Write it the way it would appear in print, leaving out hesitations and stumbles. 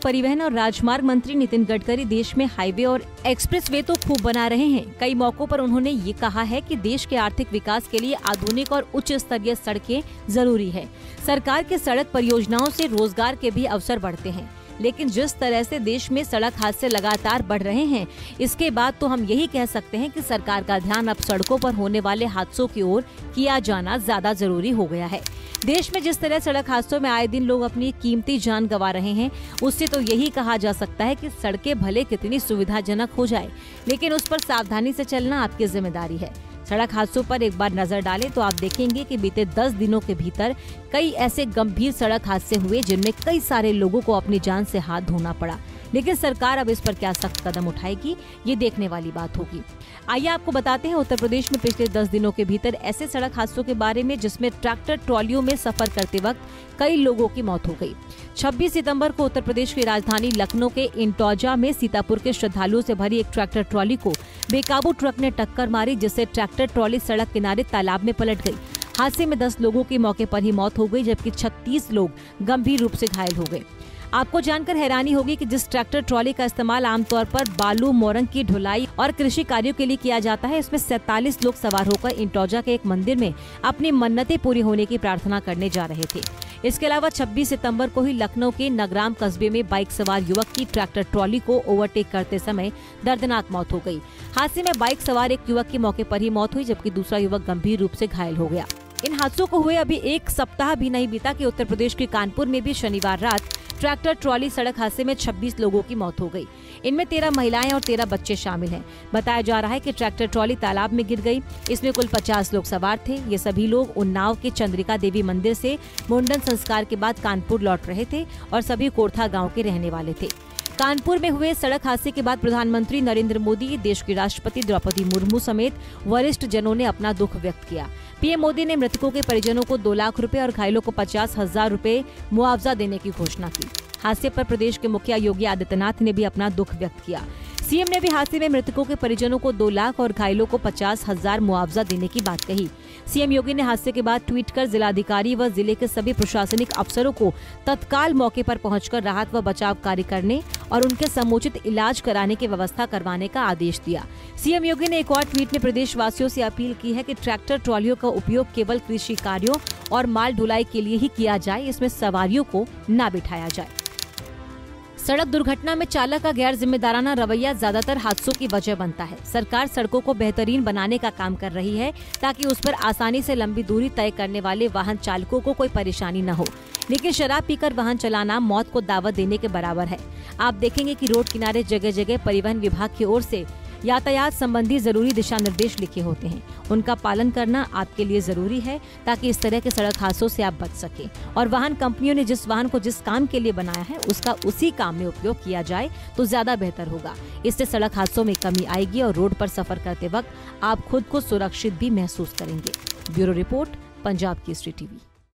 परिवहन और राजमार्ग मंत्री नितिन गडकरी देश में हाईवे और एक्सप्रेसवे तो खूब बना रहे हैं। कई मौकों पर उन्होंने ये कहा है कि देश के आर्थिक विकास के लिए आधुनिक और उच्च स्तरीय सड़कें जरूरी है। सरकार के सड़क परियोजनाओं से रोजगार के भी अवसर बढ़ते हैं, लेकिन जिस तरह से देश में सड़क हादसे लगातार बढ़ रहे हैं, इसके बाद तो हम यही कह सकते हैं कि सरकार का ध्यान अब सड़कों पर होने वाले हादसों की ओर किया जाना ज्यादा जरूरी हो गया है। देश में जिस तरह सड़क हादसों में आए दिन लोग अपनी कीमती जान गंवा रहे हैं, उससे तो यही कहा जा सकता है कि सड़कें भले कितनी सुविधाजनक हो जाए, लेकिन उस पर सावधानी से चलना आपकी जिम्मेदारी है। सड़क हादसों पर एक बार नजर डालें तो आप देखेंगे कि बीते 10 दिनों के भीतर कई ऐसे गंभीर सड़क हादसे हुए जिनमें कई सारे लोगों को अपनी जान से हाथ धोना पड़ा। लेकिन सरकार अब इस पर क्या सख्त कदम उठाएगी, ये देखने वाली बात होगी। आइए आपको बताते हैं उत्तर प्रदेश में पिछले 10 दिनों के भीतर ऐसे सड़क हादसों के बारे में जिसमें ट्रैक्टर ट्रॉलियों में सफर करते वक्त कई लोगों की मौत हो गई। 26 सितंबर को उत्तर प्रदेश की राजधानी लखनऊ के इंटौजा में सीतापुर के श्रद्धालुओं से भरी एक ट्रैक्टर ट्रॉली को बेकाबू ट्रक ने टक्कर मारी, जिससे ट्रैक्टर ट्रॉली सड़क किनारे तालाब में पलट गई। हादसे में 10 लोगों की मौके पर ही मौत हो गई, जबकि 36 लोग गंभीर रूप से घायल हो गए। आपको जानकर हैरानी होगी कि जिस ट्रैक्टर ट्रॉली का इस्तेमाल आमतौर पर बालू, मोरंग की ढुलाई और कृषि कार्यों के लिए किया जाता है, इसमें 47 लोग सवार होकर इंटौजा के एक मंदिर में अपनी मन्नतें पूरी होने की प्रार्थना करने जा रहे थे। इसके अलावा 26 सितंबर को ही लखनऊ के नगराम कस्बे में बाइक सवार युवक की ट्रैक्टर ट्रॉली को ओवरटेक करते समय दर्दनाक मौत हो गई। हादसे में बाइक सवार एक युवक की मौके पर ही मौत हुई, जबकि दूसरा युवक गंभीर रूप से घायल हो गया। इन हादसों को हुए अभी एक सप्ताह भी नहीं बीता कि उत्तर प्रदेश के कानपुर में भी शनिवार रात ट्रैक्टर ट्रॉली सड़क हादसे में 26 लोगों की मौत हो गई। इनमें 13 महिलाएं और 13 बच्चे शामिल हैं। बताया जा रहा है कि ट्रैक्टर ट्रॉली तालाब में गिर गई। इसमें कुल 50 लोग सवार थे। ये सभी लोग उन्नाव के चंद्रिका देवी मंदिर से मुंडन संस्कार के बाद कानपुर लौट रहे थे और सभी कोरथा गाँव के रहने वाले थे। कानपुर में हुए सड़क हादसे के बाद प्रधानमंत्री नरेंद्र मोदी, देश की राष्ट्रपति द्रौपदी मुर्मू समेत वरिष्ठ जनों ने अपना दुख व्यक्त किया। पीएम मोदी ने मृतकों के परिजनों को 2 लाख रुपए और घायलों को 50,000 रुपए मुआवजा देने की घोषणा की। हादसे पर प्रदेश के मुखिया योगी आदित्यनाथ ने भी अपना दुख व्यक्त किया। सीएम ने भी हादसे में मृतकों के परिजनों को 2 लाख और घायलों को 50,000 मुआवजा देने की बात कही। सीएम योगी ने हादसे के बाद ट्वीट कर जिलाधिकारी व जिले के सभी प्रशासनिक अफसरों को तत्काल मौके पर पहुंचकर राहत व बचाव कार्य करने और उनके समुचित इलाज कराने की व्यवस्था करवाने का आदेश दिया। सीएम योगी ने एक और ट्वीट में प्रदेशवासियों से अपील की है कि ट्रैक्टर ट्रॉलियों का उपयोग केवल कृषि कार्यों और माल ढुलाई के लिए ही किया जाए, इसमें सवारियों को न बिठाया जाए। सड़क दुर्घटना में चालक का गैर जिम्मेदाराना रवैया ज्यादातर हादसों की वजह बनता है। सरकार सड़कों को बेहतरीन बनाने का काम कर रही है ताकि उस पर आसानी से लंबी दूरी तय करने वाले वाहन चालकों को कोई परेशानी न हो, लेकिन शराब पीकर वाहन चलाना मौत को दावत देने के बराबर है। आप देखेंगे कि रोड किनारे जगह जगह परिवहन विभाग की ओर से यातायात संबंधी जरूरी दिशा निर्देश लिखे होते हैं। उनका पालन करना आपके लिए जरूरी है ताकि इस तरह के सड़क हादसों से आप बच सके। और वाहन कंपनियों ने जिस वाहन को जिस काम के लिए बनाया है उसका उसी काम में उपयोग किया जाए तो ज्यादा बेहतर होगा। इससे सड़क हादसों में कमी आएगी और रोड पर सफर करते वक्त आप खुद को सुरक्षित भी महसूस करेंगे। Bureau report, Punjab Kesari TV.